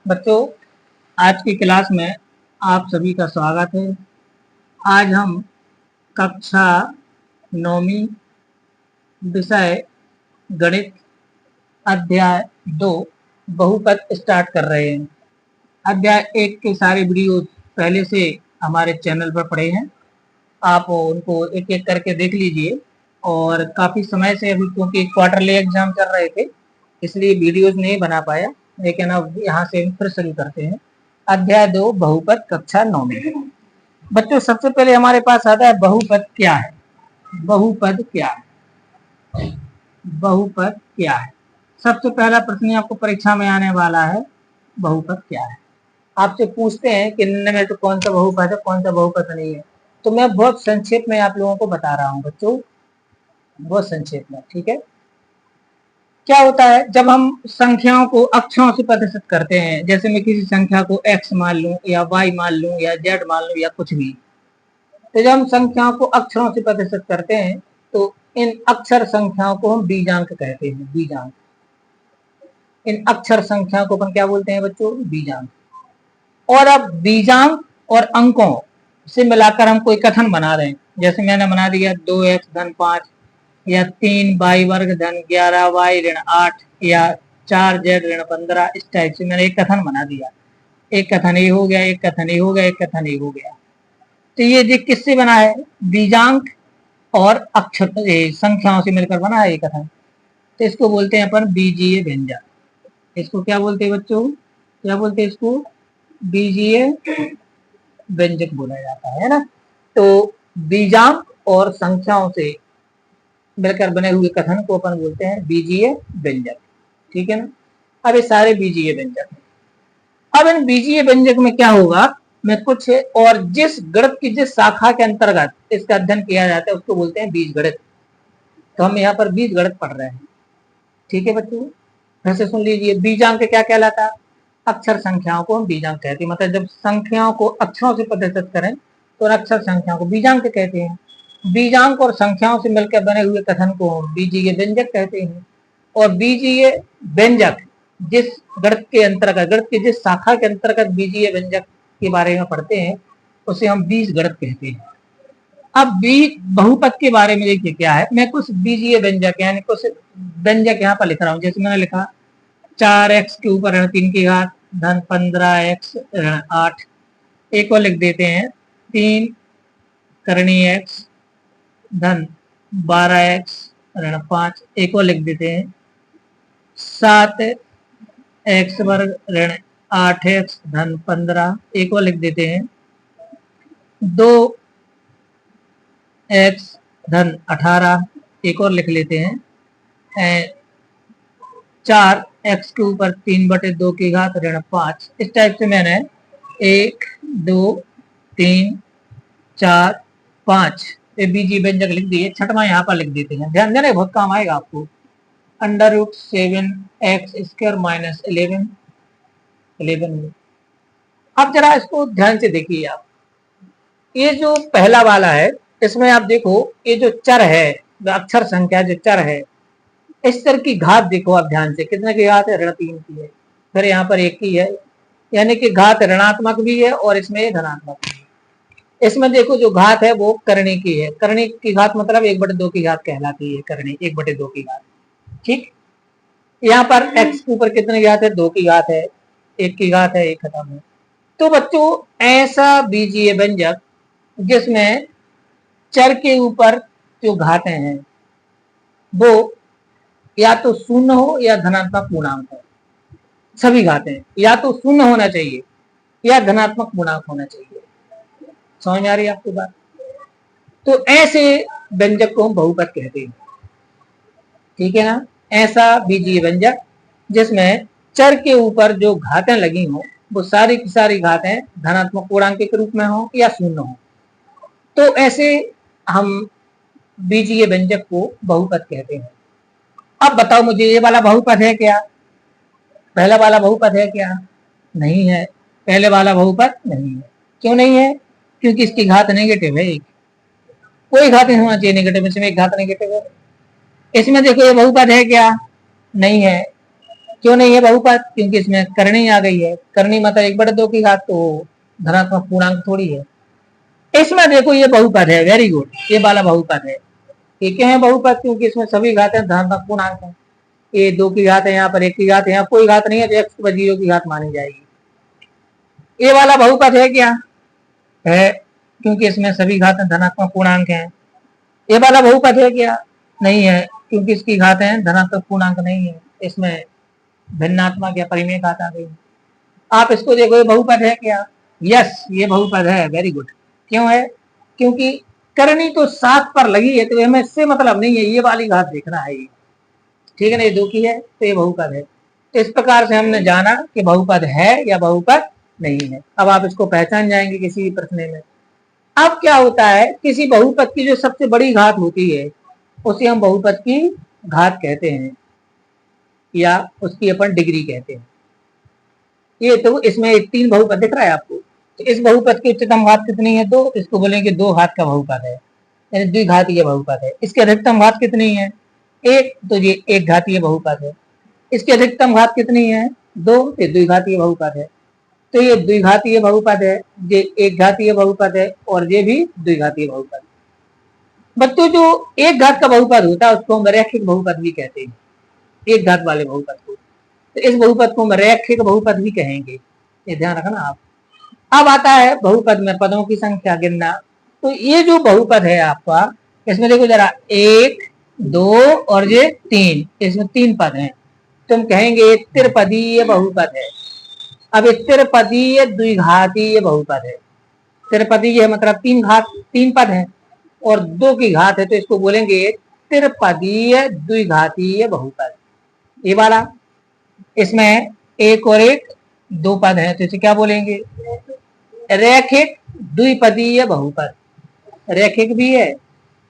बच्चों, आज की क्लास में आप सभी का स्वागत है। आज हम कक्षा 9वीं विषय गणित अध्याय 2 बहुपद स्टार्ट कर रहे हैं। अध्याय 1 के सारे वीडियो पहले से हमारे चैनल पर पड़े हैं, आप उनको एक एक करके देख लीजिए। और काफ़ी समय से अभी क्योंकि क्वार्टरली एग्जाम चल रहे थे इसलिए वीडियोज नहीं बना पाया, लेकिन अब यहाँ से फिर शुरू करते हैं। अध्याय 2 बहुपद कक्षा 9 में। बच्चों, सबसे पहले हमारे पास आता है बहुपद क्या है। बहुपद क्या है? बहुपद क्या है? सबसे पहला प्रश्न आपको परीक्षा में आने वाला है, बहुपद क्या है। आपसे पूछते हैं कि निम्न में तो कौन सा बहुपद है, कौन सा बहुपद नहीं है। तो मैं बहुत संक्षेप में आप लोगों को बता रहा हूँ बच्चों, बहुत संक्षेप में, ठीक है। क्या होता है जब हम संख्याओं को अक्षरों से प्रतिशत करते हैं, जैसे मैं किसी संख्या को x मान लूं या y मान लूं या z मान लूं या कुछ भी, तो जब हम संख्याओं को अक्षरों से प्रतिशत करते हैं तो इन अक्षर संख्याओं को हम बीजांक कहते हैं। बीजांक, इन अक्षर संख्याओं को अपन क्या बोलते हैं बच्चों? बीजांक। और अब बीजांक और अंकों से मिलाकर हम कोई कथन बना रहे हैं, जैसे मैंने बना दिया 2x धन 5 या 3y वर्ग धन 11y ऋण 8 या 4z ऋण 15। इस टाइप से मैंने एक कथन बना दिया। एक कथन ये हो गया, एक कथन ये हो गया, एक कथन ये हो गया। तो ये किससे बना है? बीजांक और अक्षर संख्याओं से मिलकर बना है ये कथन। तो इसको बोलते हैं अपन बीजीय व्यंजक। इसको क्या बोलते हैं बच्चों? क्या बोलते हैं इसको? बीजीय व्यंजक बोला जाता है ना। तो बीजांक और संख्याओं से मिलकर बने हुए कथन को अपन बोलते हैं बीजीय व्यंजक, ठीक है ना। अब ये सारे बीजीय व्यंजक हैं। अब इन बीजीय व्यंजक में क्या होगा, मैं कुछ और जिस गणित की जिस शाखा के अंतर्गत इसका अध्ययन किया जाता है उसको बोलते हैं बीज गणित। तो हम यहाँ पर बीज गणित पढ़ रहे हैं, ठीक है बच्चों। फिर से सुन लीजिए, बीजांक क्या कहलाता है? अक्षर संख्याओं को हम बीजांक कहते हैं। मतलब जब संख्याओं को अक्षरों से प्रतिशत करें तो अक्षर संख्याओं को बीजांक कहते हैं। बीजांक और संख्याओं से मिलकर बने हुए कथन को हम बीजीय व्यंजक कहते हैं। और बीजीय व्यंजक जिस गणित के अंतर्गत, गणित की जिस शाखा के अंतर्गत बीजीय व्यंजक के बारे में पढ़ते हैं उसे हम बीज गणित कहते हैं। अब बीज बहुपद के बारे में देखिए क्या है। मैं कुछ बीजीय व्यंजक यानी कुछ व्यंजक यहाँ पर लिख रहा हूँ। जैसे मैंने लिखा 4x के ऊपर ऋण 3 की घात धन 15x ऋण 8। एक और लिख देते हैं 3 करणी x धन 12x ऋण 5। एक और लिख देते हैं 7x वर्ग ऋण 8x धन 15। एक और लिख देते हैं 2x धन 18। एक और लिख लेते हैं 4x के ऊपर 3/2 की घात ऋण 5। इस टाइप से मैंने 1 2 3 4 5 ये बीजीय व्यंजक लिख दिए। छठवां यहाँ पर लिख देते हैं, ध्यान देना बहुत काम आएगा आपको। √7x² minus 11। अब जरा इसको ध्यान से देखिए आप। ये जो पहला वाला है इसमें आप देखो, ये जो चर है, अक्षर संख्या जो चर है, इस चर की घात देखो आप ध्यान से, कितने की घात है? ऋण 3 की है। फिर यहाँ पर 1 की है, यानी कि घात ऋणात्मक भी है और इसमें धनात्मक भी है। इसमें देखो जो घात है वो करणी की है। करणी की घात मतलब 1/2 की घात कहलाती है। करणी 1/2 की घात, ठीक। यहाँ पर x के ऊपर कितने घात है? 2 की घात है। 1 की घात है, 1 खत्म है। तो बच्चों ऐसा बीजीय व्यंजक जिसमें चर के ऊपर जो घातें हैं वो या तो शून्य हो या धनात्मक पूर्णांक हो। सभी घातें या तो शून्य होना चाहिए या धनात्मक पूर्णांक होना चाहिए। समझ में आ रही है आपकी बात? तो ऐसे व्यंजक को हम बहुपद कहते हैं, ठीक है ना। ऐसा बीजीय व्यंजक जिसमें चर के ऊपर जो घातें लगी हो वो सारी की सारी घातें धनात्मक पूर्णांक के रूप में हो या शून्य हो, तो ऐसे हम बीजीय व्यंजक को बहुपद कहते हैं। अब बताओ मुझे, ये वाला बहुपद है क्या? पहला वाला बहुपद है क्या? नहीं है। पहले वाला बहुपद नहीं है। क्यों नहीं है? क्योंकि इसकी घात नेगेटिव है। एक कोई घात नहीं होना चाहिए नेगेटिव, इसमें एक घात नेगेटिव है। इसमें देखो ये बहुपद है क्या? नहीं है। क्यों नहीं है बहुपद? क्योंकि इसमें करनी आ गई है। करनी मतलब 1/2 की घात, तो धनात्मक पूर्णांक थोड़ी है। इसमें देखो ये बहुपद है, वेरी गुड, ये वाला बहुपद है। ये क्यों है बहुपद? क्योंकि इसमें सभी घातें धनात्मक पूर्णांक है। ये 2 की घात है, यहाँ पर 1 की घात है, यहाँ कोई घात नहीं है, तो x की 0 की घात मानी जाएगी। ये वाला बहुपद है क्या? है, क्योंकि इसमें सभी घातें धनात्मक पूर्णांक हैं। ये वाला बहुपद है क्या? नहीं है, क्योंकि इसकी घातें धनात्मक पूर्णांक नहीं है, इसमें भिन्नात्मक या परिमेय घात आ गई। आप इसको देखो, ये बहुपद है क्या? यस, ये बहुपद है, वेरी गुड। क्यों है? क्योंकि करनी तो 7 पर लगी है, तो हमें इससे मतलब नहीं है, ये वाली घात देखना है। ये ठीक है ना, ये 2 की है, तो ये बहुपद है। तो इस प्रकार से हमने जाना कि बहुपद है या बहुपद नहीं है। अब आप इसको पहचान जाएंगे किसी भी प्रश्न में। अब क्या होता है, किसी बहुपद की जो सबसे बड़ी घात होती है उसे हम बहुपद की घात कहते हैं, या उसकी अपन डिग्री कहते हैं। ये तो इसमें 3 बहुपद दिख रहा है आपको। तो इस बहुपद की उच्चतम घात कितनी है? 2, इसको बोलेंगे 2 घात का बहुपद है, यानी द्विघातीय बहुपद है। इसकी अधिकतम घात कितनी है? 1, तो ये 1 घातीय बहुपद है। इसकी अधिकतम घात कितनी है? 2, ये द्विघातीय बहुपद है। तो ये द्विघातीय बहुपद है, ये 1 घातीय बहुपद है, और ये भी द्विघातीय बहुपद। बच्चों, जो 1 घात का बहुपद होता है उसको हम रैखिक बहुपद भी कहते हैं, 1 घात वाले बहुपद को। तो इस बहुपद को हम रैखिक बहुपद भी कहेंगे, ये ध्यान रखना आप। अब आता है बहुपद में पदों की संख्या गिनना। तो ये जो बहुपद है आपका, इसमें देखो जरा, 1, 2 और ये 3, इसमें 3 पद हैं, तो हम कहेंगे त्रिपदीय बहुपद है। अब ये त्रिपदीय द्विघातीय बहुपद है। त्रिपदीय मतलब 3 पद है और 2 की घात है, तो इसको बोलेंगे त्रिपदीय द्विघातीय बहुपद। ये वाला, इसमें 1 और 1 2 पद है, तो इसे क्या बोलेंगे? रैखिक द्विपदीय बहुपद। रैखिक भी है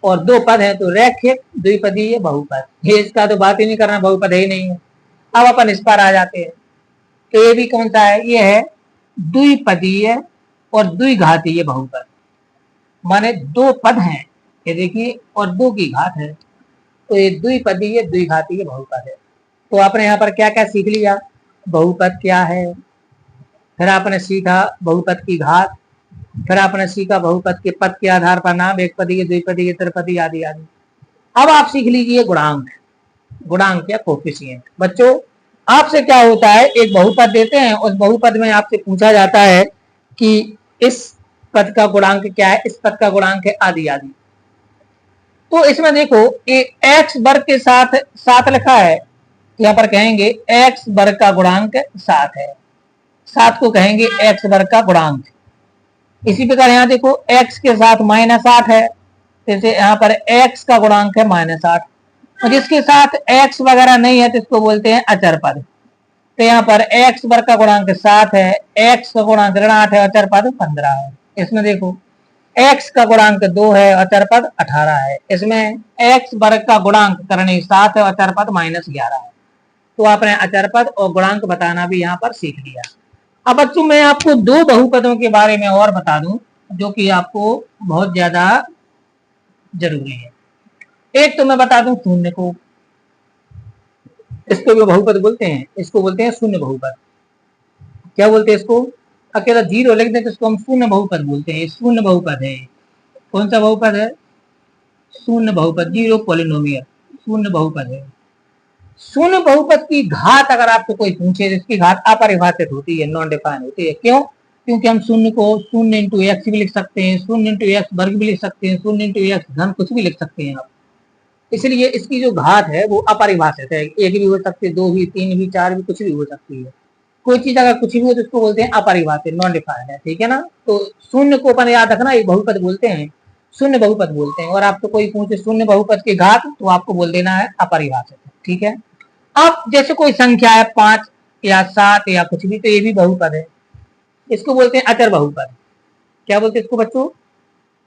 और 2 पद है, तो रैखिक द्विपदीय बहुपद। ये इसका तो बात ही नहीं करना, बहुपद ही नहीं है। अब अपन इस पर आ जाते हैं। तो ये भी कौन सा है? ये है द्विपदीय और द्विघातीय बहुपद। माने 2 पद हैं, ये देखिए, और 2 की घात है, तो ये द्विपदीय द्विघातीय बहुपद है। तो आपने यहाँ पर क्या क्या सीख लिया? बहुपद क्या है, फिर आपने सीखा बहुपद की घात, फिर आपने सीखा बहुपद के पद के आधार पर नाम, एक पदीय, द्विपदीय, त्रिपदीय आदि आदि। अब आप सीख लीजिए गुणांक। गुणांक या कोफिशिएंट। बच्चों, आपसे क्या होता है, एक बहुपद देते हैं, उस बहुपद में आपसे पूछा जाता है कि इस पद का गुणांक क्या है, इस पद का गुणांक है आदि आदि। तो इसमें देखो, एक्स वर्ग के साथ 7 लिखा है, यहाँ पर कहेंगे एक्स वर्ग का गुणांक 7 है। 7 को कहेंगे एक्स वर्ग का गुणांक। इसी प्रकार यहाँ देखो, x के साथ -8 है, जैसे यहाँ पर x का गुणांक है -8, और जिसके साथ x वगैरह नहीं है तो इसको बोलते हैं अचर पद। तो यहाँ पर x वर्ग का गुणांक 7 है, x का गुणांक ऋण 8 है, अचर पद 15 है। इसमें देखो, x का गुणांक 2 है, अचर पद 18 है। इसमें x वर्ग का गुणांक करनी 7 है, अचर पद -11 है। तो आपने अचर पद और गुणांक बताना भी यहाँ पर सीख लिया। अब बच्चों, मैं आपको 2 बहुपदों के बारे में और बता दूं जो कि आपको बहुत ज्यादा जरूरी है। एक तो मैं बता दूं शून्य को, इसको भी बहुपद बोलते हैं, इसको बोलते हैं शून्य बहुपद। क्या बोलते हैं इसको? अकेला 0 लिख दें तो इसको हम शून्य बहुपद बोलते हैं। शून्य बहुपद है। कौन सा बहुपद है? शून्य बहुपद, 0 पॉलिनोमियल, शून्य बहुपद है। शून्य बहुपद की घात अगर आपसे कोई पूछे तो इसकी घात अपरिभाषित होती है, नॉन डिफाइन होती है। क्यों? क्योंकि हम शून्य को 0 इंटू एक्स भी लिख सकते हैं, 0 इंटू एक्स वर्ग भी लिख सकते हैं, 0 इंटू एक्स घन कुछ भी लिख सकते हैं आप। इसलिए इसकी जो घात है वो अपरिभाषित है, 1 भी हो सकती है, 2 भी, 3 भी, 4 भी, कुछ भी हो सकती है। कोई चीज अगर कुछ भी हो तो उसको बोलते हैं अपरिभाषित, नॉन डिफाइंड है। ठीक है ना? तो शून्य को अपन याद रखना, एक बहुपद बोलते हैं, शून्य बहुपद बोलते हैं। और आपको कोई पूछे शून्य बहुपद की घात, तो आपको बोल देना है अपरिभाषित। ठीक है? अब जैसे कोई संख्या है 5 या 7 या कुछ भी, तो ये भी बहुपद है, इसको बोलते हैं अचर बहुपद। क्या बोलते हैं इसको बच्चों?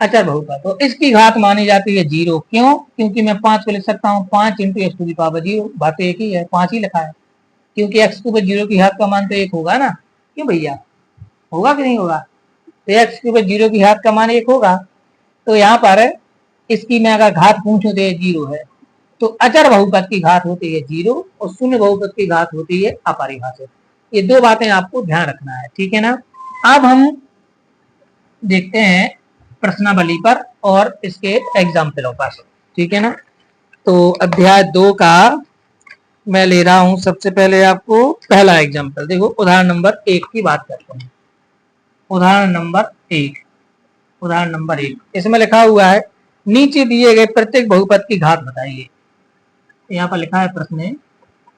अचर बहुपद। तो इसकी घात मानी जाती है 0। क्यों? क्योंकि मैं 5 को लिख सकता हूँ 5 into x to the power 0, बात एक ही है, 5 ही लिखा है, क्योंकि एक्स के ऊपर 0 की घात का मान तो 1 होगा ना। क्यों भैया, होगा कि नहीं होगा? तो एक्स के ऊपर 0 की घात का मान 1 होगा। तो यहाँ पर इसकी मैं अगर घात पूछूं तो 0 है, तो अचर बहुपद की घात होती है 0 और शून्य बहुपद की घात होती है अपरिभाषित। ये दो बातें आपको ध्यान रखना है, ठीक है ना। अब हम देखते हैं प्रश्नावली पर और इसके एग्जाम्पलों पर, ठीक है ना। तो अध्याय 2 का मैं ले रहा हूं सबसे पहले आपको पहला एग्जाम्पल। देखो उदाहरण नंबर 1 की बात करते हैं। उदाहरण नंबर 1 इसमें लिखा हुआ है नीचे दिए गए प्रत्येक बहुपद की घात बताइए। यहाँ पर लिखा है प्रश्न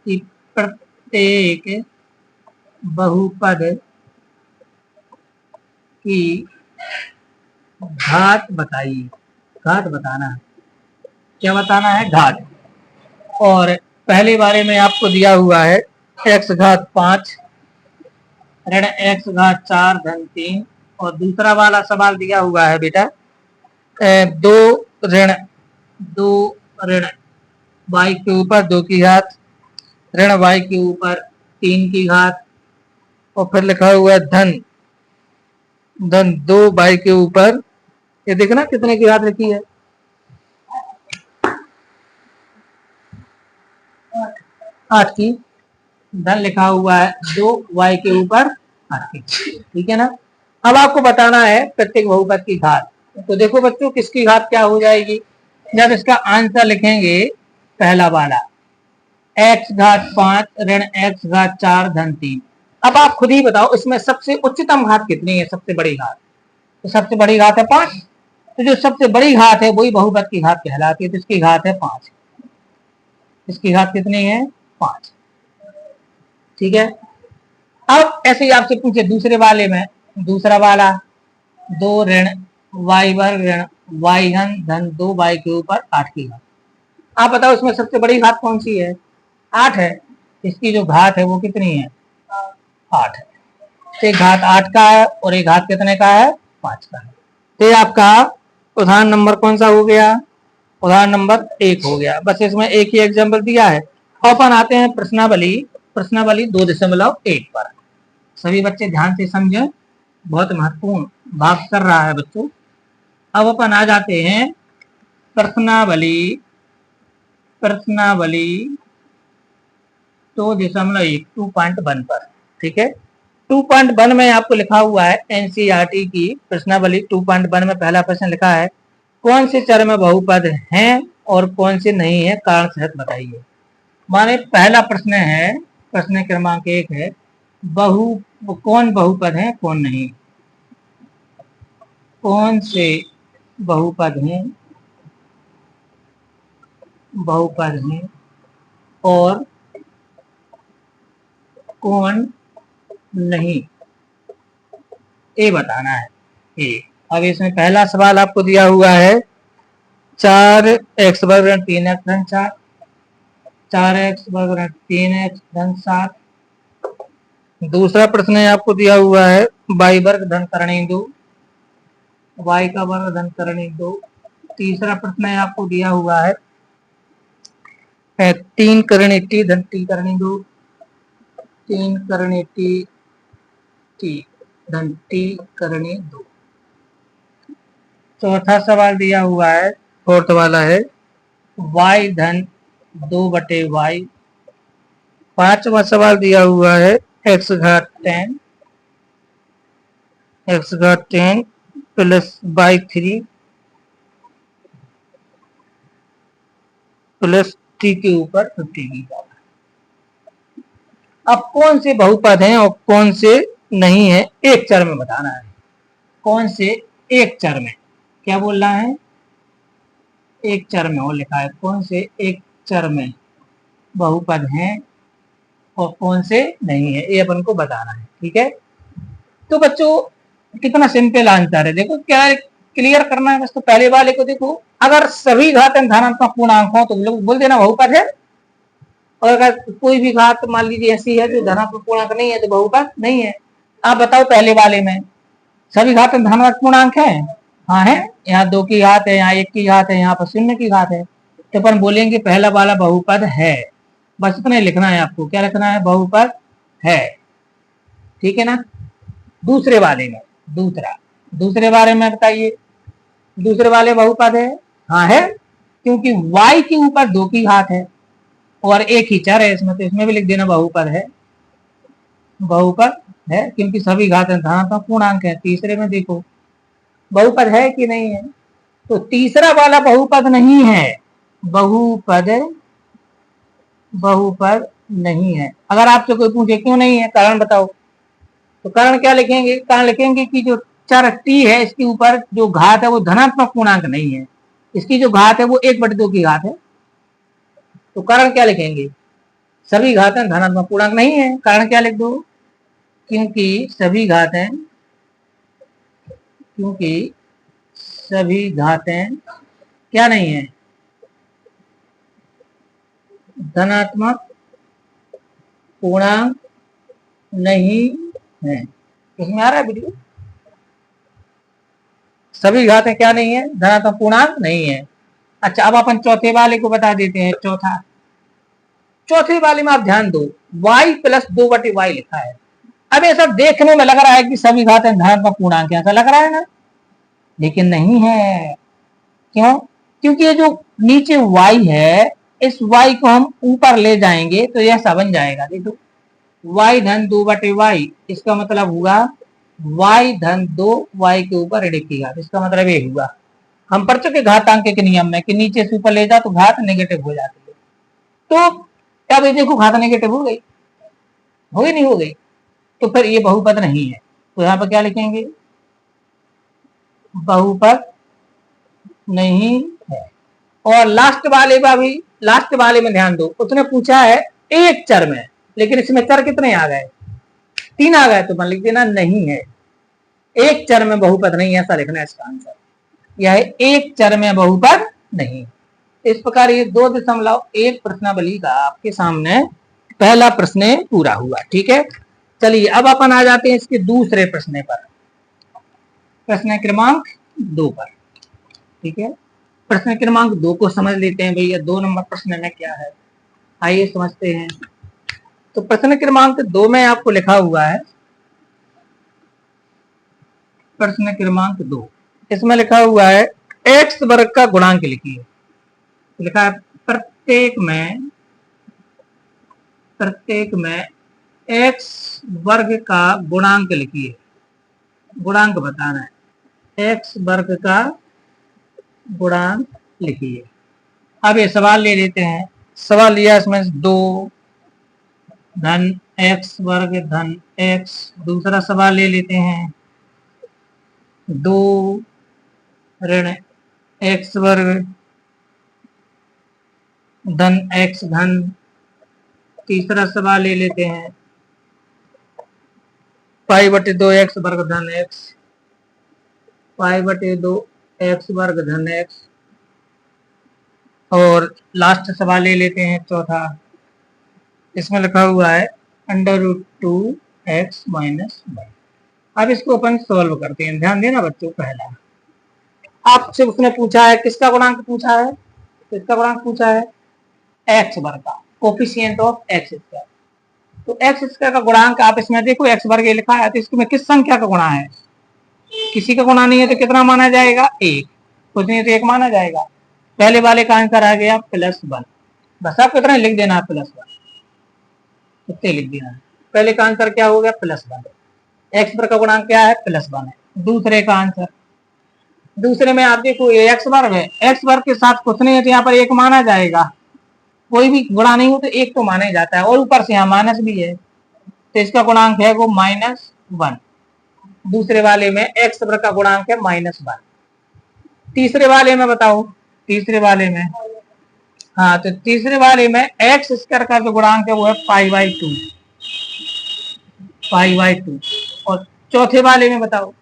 कि प्रत्येक बहुपद की घात बताइए। घात बताना है, क्या बताना है? घात। और पहले बारे में आपको दिया हुआ है x घात 5 ऋण x घात 4 धन 3। और दूसरा वाला सवाल दिया हुआ है बेटा 2 ऋण y के ऊपर 2 की घात ऋण y के ऊपर 3 की घात और फिर लिखा हुआ है धन 2 y के ऊपर, ये देखना कितने की घात लिखी है, 8 की। धन लिखा हुआ है 2 y के ऊपर 8 की, ठीक है ना। अब आपको बताना है प्रत्येक बहुपद की घात। तो देखो बच्चों किसकी घात क्या हो जाएगी, जब इसका आंसर लिखेंगे पहला वाला x घात 5 ऋण x घात 4 धन 3। अब आप खुद ही बताओ इसमें सबसे उच्चतम घात कितनी है, सबसे बड़ी घात? तो सबसे बड़ी घात है 5। तो जो सबसे बड़ी घात है वही बहुपद की घात कहलाती है। तो इसकी घात है 5। इसकी घात कितनी है? 5, ठीक है। अब ऐसे ही आपसे पूछे दूसरे वाले में, दूसरा वाला 2 ऋण y वर्ग ऋण y घन धन 2 y के ऊपर 8 की घात। आप बताओ इसमें सबसे बड़ी घात कौन सी है? 8 है। इसकी जो घात है वो कितनी है? 8 है। तो एक घात 8 का है और एक घात कितने का है? 5 का है। तो आपका उदाहरण नंबर कौन सा हो गया? उदाहरण नंबर 1 हो गया। बस इसमें एक ही एग्जाम्पल दिया है। अपन आते हैं प्रश्नावली 2.1 पर। सभी बच्चे ध्यान से समझें, बहुत महत्वपूर्ण भाग कर रहा है बच्चों। अब अपन आ जाते हैं प्रश्नावली 2.1 पर, ठीक है। 2.1 में आपको लिखा हुआ है एनसीईआरटी की प्रश्नावली 2.1 में पहला प्रश्न लिखा है कौन से चर में बहुपद हैं और कौन से नहीं है, कारण सहित बताइए। माने पहला प्रश्न है, प्रश्न क्रमांक 1 है कौन बहुपद है कौन नहीं, कौन से बहुपद हैं और कौन नहीं, ये बताना है। ये अब इसमें पहला सवाल आपको दिया हुआ है 4x वर्ग ऋण 3x धन 4, 4x वर्ग ऋण 3x धन 7। दूसरा प्रश्न आपको दिया हुआ है y वर्ग धन करणी 2, y का वर्ग धन करणी 2। तीसरा प्रश्न आपको दिया हुआ है 3 करणी t धन t करणी 2, 3 करणी t धन t करणी 2। चौथा सवाल दिया हुआ है, फोर्थ वाला है y धन 2/y। पांचवा सवाल दिया हुआ है x घात 10 प्लस y3 प्लस t के ऊपर 50 की घात। अब कौन से बहुपद हैं और कौन से नहीं है, एक चर में बताना है। कौन से एक चर में, क्या बोल रहा है? एक चर में, और लिखा है कौन से एक चर में बहुपद हैं और कौन से नहीं है, ये अपन को बताना है, ठीक है। तो बच्चों कितना सिंपल आंसर है, देखो क्या क्लियर करना है बस। तो पहले वाले को देखो, अगर सभी घात धनात्मक पूर्णांक हो तो लोग बोल देना बहुपद है, और अगर कोई भी घात मान लीजिए ऐसी है जो धनात्मक पूर्णांक नहीं है तो बहुपद नहीं है। आप बताओ पहले वाले में सभी घात धनात्मक पूर्णांक है? हाँ है। यहाँ 2 की घात है, यहाँ 1 की घात है, यहाँ पर 0 की घात है। तो अपन बोलेंगे पहला वाला बहुपद है। बस इतना लिखना है आपको, क्या लिखना है? बहुपद है, ठीक है ना। दूसरे वाले में, दूसरे वाले में बताइए दूसरे वाले बहुपद है? हाँ है। क्योंकि y के ऊपर 2 की घात है और एक ही चर है इसमें, तो इसमें भी लिख देना बहुपद है, बहुपद है, क्योंकि सभी घातें धनात्मक पूर्णांक है। तीसरे में देखो बहुपद है कि नहीं है, तो तीसरा वाला बहुपद नहीं है, बहुपद बहुपद नहीं है। अगर आपसे कोई पूछे क्यों नहीं है, कारण बताओ, तो कारण क्या लिखेंगे, कारण लिखेंगे कि जो चर t है इसके ऊपर जो घात है वो धनात्मक पूर्णांक नहीं है, इसकी जो घात है वो 1/2 की घात है। तो कारण क्या लिखेंगे, सभी घातें धनात्मक पूर्णांक नहीं है, कारण क्या लिख दो, क्योंकि सभी घातें क्या नहीं है, धनात्मक पूर्णांक नहीं है। इसमें आ रहा है वीडियो, सभी घातें क्या नहीं है, धनात्मक पूर्णांक नहीं है। अच्छा, अब अपन चौथे वाले को बता देते हैं। चौथे वाले में आप ध्यान दो, y + 2/y लिखा है। अब ये सब देखने में लग रहा है कि सभी घातें धनात्मक पूर्णांक है, ऐसा लग रहा है ना, लेकिन नहीं है। क्यों, क्योंकि ये जो नीचे y है, इस y को हम ऊपर ले जाएंगे तो यह ऐसा बन जाएगा। देखो y धन 2/y, इसका मतलब हुआ y धन 2y के ऊपर ऋण की घात, इसका मतलब ये हुआ, हम पढ़ चुके घातांक के नियम में कि नीचे से ऊपर ले जाओ तो घात नेगेटिव हो जाती है। तो अब ये देखो घात नेगेटिव हो गई, नहीं हो गई, तो फिर ये बहुपद नहीं है। तो यहाँ पर क्या लिखेंगे, बहुपद नहीं है। और लास्ट वाले में ध्यान दो, उसने पूछा है एक चर में, लेकिन इसमें चर कितने आ गए, 3 आ गए, तो मन लिख देना नहीं है, एक चर में बहुपद नहीं है, ऐसा लिखना है इसका आंसर। यह है एक चर में बहुपद नहीं। इस प्रकार ये 2.1 प्रश्नावली का आपके सामने पहला प्रश्न पूरा हुआ। ठीक है, चलिए अब अपन आ जाते हैं इसके दूसरे प्रश्न पर, प्रश्न क्रमांक 2 पर। ठीक है, प्रश्न क्रमांक 2 को समझ लेते हैं भैया, 2 नंबर प्रश्न में क्या है, आइए समझते हैं। तो प्रश्न क्रमांक 2 में आपको लिखा हुआ है, प्रश्न क्रमांक 2, इसमें लिखा हुआ है x वर्ग का गुणांक लिखिए। लिखा है प्रत्येक में x वर्ग का गुणांक लिखिए, गुणांक बताना है, x वर्ग का गुणांक लिखिए। अब ये सवाल ले लेते हैं, सवाल लिया इसमें 2 धन x वर्ग धन x। दूसरा सवाल ले लेते हैं 2 ऋण x वर्ग धन x घन। तीसरा सवाल ले लेते हैं π/2 x वर्ग धन x, π/2 x वर्ग धन x। और लास्ट सवाल ले लेते हैं चौथा, इसमें लिखा हुआ है √2x - 1। अब इसको अपन सॉल्व करते हैं, ध्यान देना बच्चों। पहला आपसे उसने पूछा है किसका गुणांक पूछा है, किसका गुणांक पूछा है, x वर्ग का, कोफिशिएंट ऑफ x स्क्वायर। तो x स्क्वायर का गुणांक आप इसमें देखो, x वर्ग लिखा है, तो इसमें किस संख्या का गुणा है, किसी का गुणा नहीं है, तो कितना माना जाएगा, 1, कुछ नहीं तो 1 माना जाएगा। पहले वाले का आंसर आ गया +1, बस आप कितना लिख देना, +1 कितने लिख देना। पहले का आंसर क्या हो गया, +1, x वर्ग का गुणांक क्या है, +1 है। दूसरे का आंसर, दूसरे में आप देखो ये x वर्ग है, x वर्ग के साथ कुछ नहीं है तो यहाँ पर 1 माना जाएगा, कोई भी गुणा नहीं हो तो 1 तो माना ही जाता है, और ऊपर से यहाँ माइनस भी है, तो इसका गुणांक है वो -1। दूसरे वाले में x वर्ग का गुणांक है -1। तीसरे वाले में बताओ, तीसरे वाले में, हाँ, तो तीसरे वाले में x स्क्वायर का जो गुणांक है वो है π/2। और चौथे वाले में बताओ,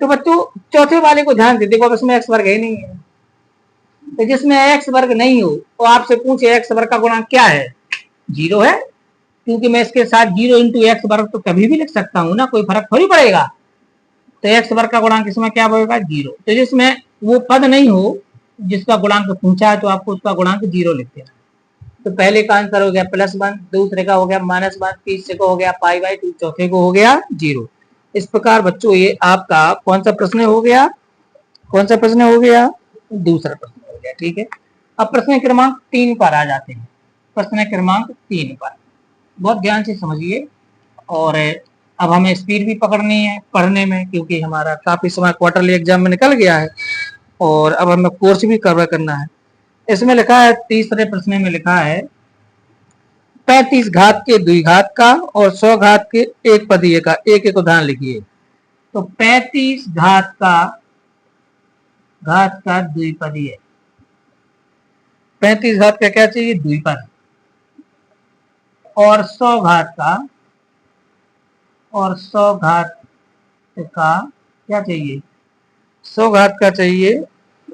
तो बच्चों चौथे वाले को ध्यान दे, देखो अब इसमें x वर्ग है नहीं है, तो जिसमें x वर्ग नहीं हो तो आपसे पूछे x वर्ग का गुणांक क्या है, 0 है, क्योंकि मैं इसके साथ 0 × x वर्ग तो कभी भी लिख सकता हूँ ना, कोई फर्क थोड़ी पड़ेगा। तो x वर्ग का गुणांक इसमें क्या होगा, 0। तो जिसमें वो पद नहीं हो जिसका गुणांक पूछा है तो आपको उसका गुणांक 0 लिख देना। तो पहले का आंसर हो गया +1, दूसरे का हो गया -1, तीसरे को हो गया π/2, चौथे को हो गया 0। इस प्रकार बच्चों ये आपका कौन सा प्रश्न हो गया, कौन सा प्रश्न हो गया, दूसरा प्रश्न हो गया। ठीक है, अब प्रश्न क्रमांक 3 पर आ जाते हैं। प्रश्न क्रमांक 3 पर बहुत ध्यान से समझिए, और अब हमें स्पीड भी पकड़नी है पढ़ने में, क्योंकि हमारा काफी समय क्वार्टरली एग्जाम में निकल गया है और अब हमें कोर्स भी कवर करना है। इसमें लिखा है, तीसरे प्रश्न में लिखा है 35 घात के द्विघात का और 100 घात के एक पदीय का एक एक उदाहरण लिखिए। तो 35 घात का द्विपदीय, 35 घात का क्या चाहिए? द्विपद। और 100 घात का क्या चाहिए? 100 घात का चाहिए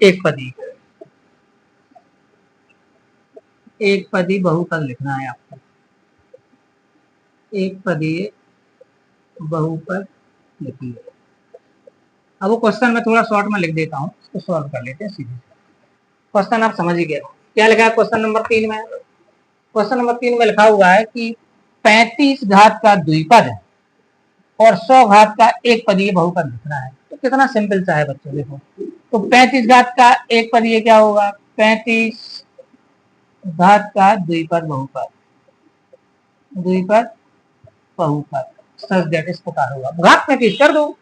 एक पदी। एक पदी बहुपद लिखना है आपको, एक पदी बहुपद लिखिए। अब वो क्वेश्चन मैं थोड़ा शॉर्ट में लिख देता हूँ, इसको सॉल्व कर लेते हैं सीधे। क्वेश्चन आप समझ ही गए। क्या लिखा है क्वेश्चन नंबर 3 में? क्वेश्चन नंबर 3 में लिखा हुआ है कि 35 घात का द्विपद और 100 घात का एक पदीय बहुपद लिखना है। तो कितना सिंपल सा है बच्चों, देखो। तो 35 घात का एक पदीय क्या होगा? 35 घात का द्विपद बहुपद, सच दैट इस प्रकार होगा। घात 35 कर दो,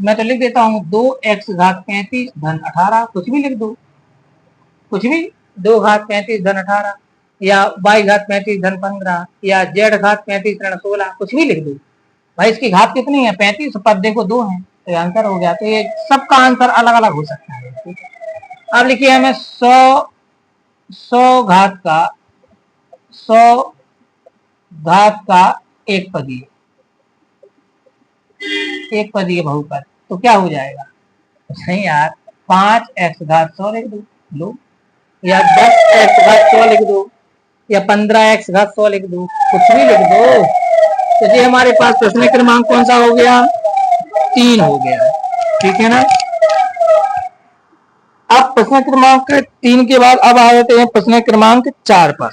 मैं तो लिख देता हूँ 2x घात 35 धन 18, कुछ भी लिख दो, कुछ भी, 2 घात 35 धन 18, या y घात 35 धन 15, या z घात 35 ऋण 16, कुछ भी लिख दो। भाई इसकी घात कितनी है? 35, पद देखो 2 है, तो आंसर हो गया। तो ये सबका आंसर अलग अलग हो सकता है। अब लिखिए हमें 100 घात का एक पदीय बहुपद, तो क्या हो जाएगा? नहीं यार, 5x घात 100 लिख दो, या 10x घात 100 लिख दो, या 15x घात 100 लिख दो, कुछ भी लिख दो। तो ये हमारे पास प्रश्न क्रमांक कौन सा हो गया? 3 हो गया, ठीक है ना। अब प्रश्न क्रमांक 3 के बाद अब आ जाते हैं प्रश्न क्रमांक 4 पर।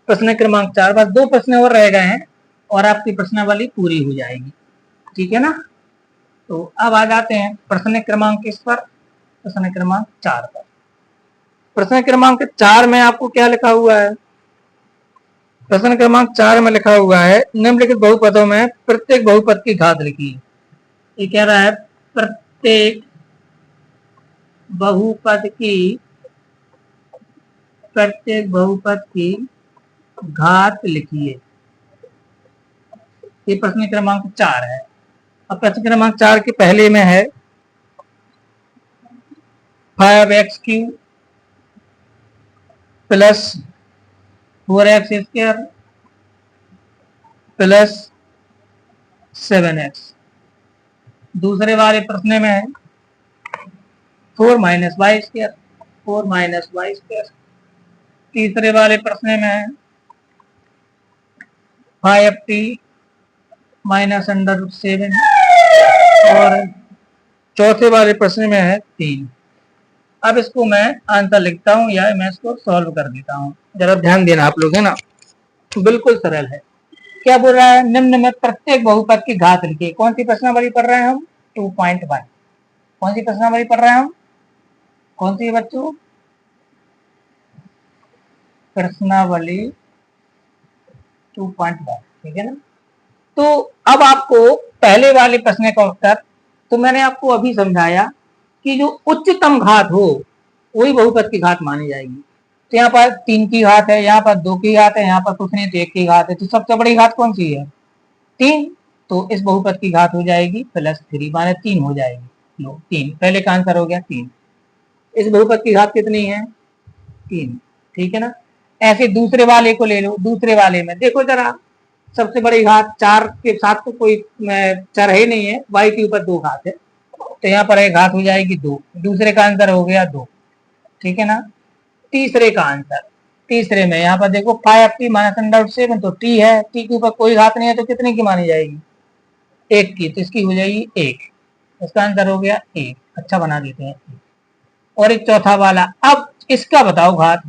प्रश्न क्रमांक 4 पर 2 प्रश्न और रह गए हैं और आपकी प्रश्नावली पूरी हो जाएगी, ठीक है ना। तो अब आ जाते हैं प्रश्न क्रमांक किस पर? प्रश्न क्रमांक 4 पर। प्रश्न क्रमांक 4 में आपको क्या लिखा हुआ है? प्रश्न क्रमांक 4 में लिखा हुआ है, निम्नलिखित बहुपदों में प्रत्येक बहुपद की घात लिखिए। ये कह रहा है प्रत्येक बहुपद की घात लिखिए। ये प्रश्न क्रमांक 4 है। अब प्रश्न क्रमांक 4 के पहले में है 5x³ plus 4x² plus 7x। दूसरे वाले प्रश्न में है 4 - y²। तीसरे वाले प्रश्न में है 5t -√7, और चौथे वाले प्रश्न में है 3। अब इसको मैं आंसर लिखता हूँ या मैं इसको सॉल्व कर देता हूँ, जरा ध्यान देना आप लोग, है ना। बिल्कुल सरल है। क्या बोल रहा है? निम्न में प्रत्येक बहुपद की घात लिखिए। कौन सी प्रश्नावली पढ़ रहे हैं हम? 2.1। कौन सी प्रश्नावली पढ़ रहे हैं हम? कौन सी बच्चों? प्रश्नावली 2.1, ठीक है ना। तो अब आपको पहले वाले प्रश्न का उत्तर, तो मैंने आपको अभी समझाया कि जो उच्चतम घात हो वही बहुपद की घात मानी जाएगी। तो यहाँ पर 3 की घात है, यहाँ पर 2 की घात है, यहाँ पर कुछ नहीं तो 1 की घात है, तो सबसे बड़ी घात कौन सी है? 3। तो इस बहुपद की घात हो जाएगी +3, माने 3 हो जाएगी। लो 3, पहले का आंसर हो गया 3। इस बहुपद की घात कितनी है? 3, ठीक है ना। ऐसे दूसरे वाले को ले लो। दूसरे वाले में देखो जरा, सबसे बड़ी घात 4 के साथ तो कोई चर है नहीं है, y के ऊपर 2 घात है, तो यहाँ पर एक घात हो जाएगी 2। दूसरे का आंसर हो गया 2, ठीक है ना। तीसरे का आंसर, तीसरे में यहाँ पर देखो 5t -√7, तो t है, t के ऊपर कोई घात नहीं है, तो कितने की मानी जाएगी? 1 की, तो इसकी हो जाएगी 1। इसका आंसर हो गया 1। अच्छा बना देते हैं। और एक चौथा वाला, अब इसका बताओ घात।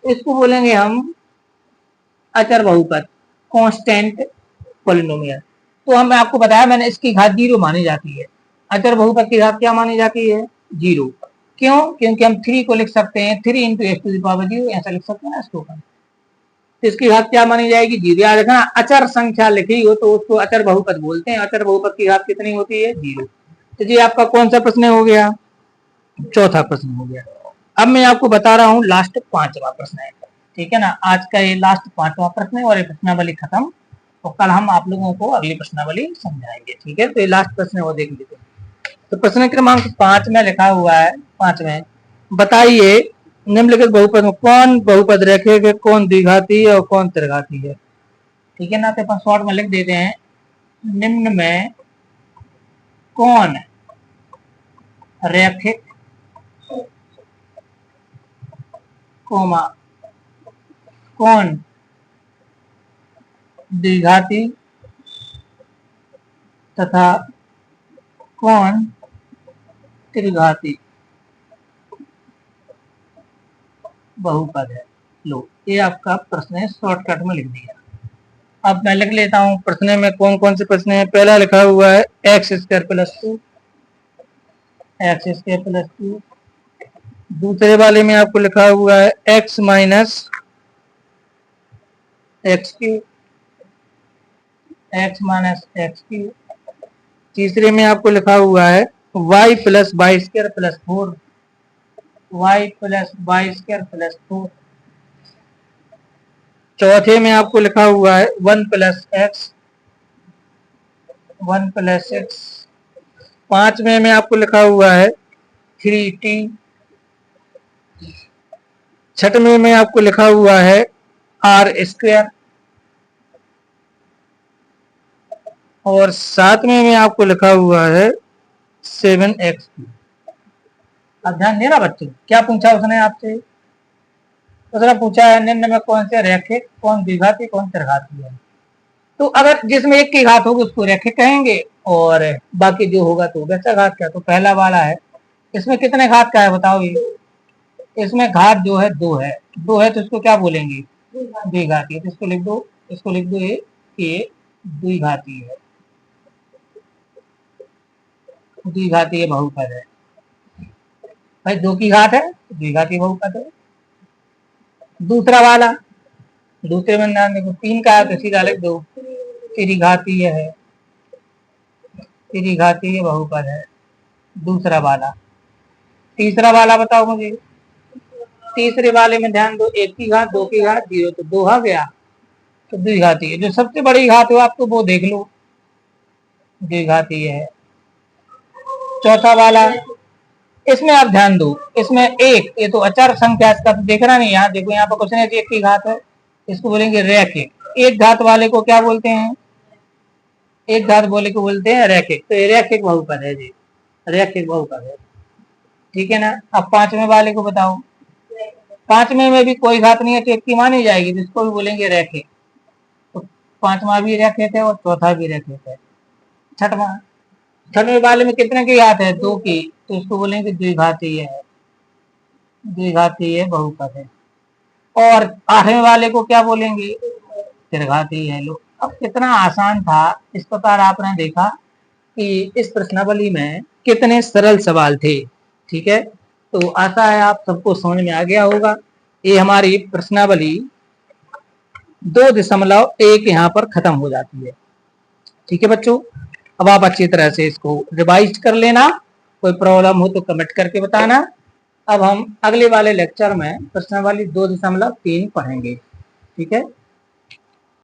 इसको बोलेंगे हम अचर बहुपद, कांस्टेंट पॉलिनोमियल। तो हम आपको बताया मैंने, इसकी घात 0 मानी जाती है। अचर बहुपद की घात क्या मानी जाती है? 0। क्यों? क्योंकि हम 3 को लिख सकते हैं 3 into x to the power 0, ऐसा लिख सकते हैं ना इसको। तो इसकी घात क्या मानी जाएगी? 0। याद रखना, अचर संख्या लिखी हो तो उसको अचर बहुपद बोलते हैं। अचर बहुपद की घात कितनी होती है? 0। तो ये आपका कौन सा प्रश्न हो गया? चौथा प्रश्न हो गया। अब मैं आपको बता रहा हूँ लास्ट 5वां प्रश्न है, ठीक है ना। आज का ये लास्ट 5वां प्रश्न है और ये प्रश्नावली खत्म, तो कल हम आप लोगों को अगली प्रश्नावली समझाएंगे, ठीक है। तो ये लास्ट प्रश्न है वो देख लेते हैं। तो प्रश्न क्रमांक 5 में लिखा हुआ है, 5 में बताइए निम्नलिखित बहुपद में कौन बहुपद रेखिक है, कौन द्विघाती है और कौन त्रिघाती है, ठीक है ना। तो अपन शॉर्ट में लिख देते हैं, निम्न में कौन रेखिक कोमा कौन द्विघाती तथा कौन त्रिघाती बहुपद है। लो, ये आपका प्रश्न है, शॉर्टकट में लिख दिया। अब मैं लिख लेता हूं प्रश्न में कौन कौन से प्रश्न है। पहला लिखा हुआ है x square plus 2, x square plus 2। दूसरे वाले में आपको लिखा हुआ है x minus x q, x minus x q. तीसरे में आपको लिखा हुआ है y plus y square plus 4, y plus y square plus 4। चौथे में आपको लिखा हुआ है 1 प्लस एक्स, 1 प्लस एक्स। पांचवें में आपको लिखा हुआ है 3t। छठवें में आपको लिखा हुआ है आर स्क्वायर और सातवें में आपको लिखा हुआ है 7x। अब ध्यान देना बच्चों, क्या पूछा उसने आपसे? उसने पूछा है निम्न में कौन से रेखिक, कौन द्विघाती, कौन त्रिघाती है। तो अगर जिसमें एक की घात होगी उसको रेखिक कहेंगे और बाकी जो होगा तो वैसा घात का। तो पहला वाला है, इसमें कितने घात का है बताओ? ये इसमें घात जो है 2 है, 2 है तो इसको क्या बोलेंगे? द्विघाती। तो इसको लिख दो, इसको लिख दो ये द्विघाती है, द्विघातीय बहुपद है भाई। 2 की घात है द्विघातीय बहुपद है। दूसरा वाला, दूसरे में ध्यान देखो 3 का है तो सीधा लिख दो त्रिघातीय है, त्रिघातीय बहुपद है दूसरा वाला। तीसरा वाला बताओ मुझे। तीसरे वाले में ध्यान दो, 1 की घात, 2 की घात, 0 तो 2 आ गया, तो द्विघातीय है। जो सबसे बड़ी घात हो आपको वो देख लो, द्विघातीय है। चौथा वाला, इसमें आप ध्यान दो, इसमें एक, ये तो अचर संख्या, इसका तो देखना नहीं। यहाँ देखो, यहाँ पर कुछ नहीं, 1 की घात है, इसको बोलेंगे रैखिक। एक घात वाले को क्या बोलते हैं? एक घात वाले को बोलते हैं रैखिक। तो ये रैखिक बहुपद है जी, रैखिक बहुपद है, ठीक है ना। अब पांचवें वाले को बताओ। पांचवें में भी कोई घात नहीं है तो 1 की मानी जाएगी, जिसको भी बोलेंगे रैखिक। तो पांचवा भी रैखिक है और चौथा भी रैखिक है। छठवां, छठवें वाले में कितने की घात है? 2 की, तो इसको बोलेंगे द्विघातीय है, द्विघातीय बहुपद है। और आठवें वाले को क्या बोलेंगे? त्रिघातीय है। लो, अब कितना आसान था। इस प्रकार आपने देखा कि इस प्रश्नावली में कितने सरल सवाल थे, ठीक है। तो आशा है आप सबको समझ में आ गया होगा। ये हमारी प्रश्नावली 2.1 यहाँ पर खत्म हो जाती है, ठीक है बच्चों। अब आप अच्छी तरह से इसको रिवाइज कर लेना, कोई प्रॉब्लम हो तो कमेंट करके बताना। अब हम अगले वाले लेक्चर में प्रश्नावली 2.3 पढ़ेंगे, ठीक है।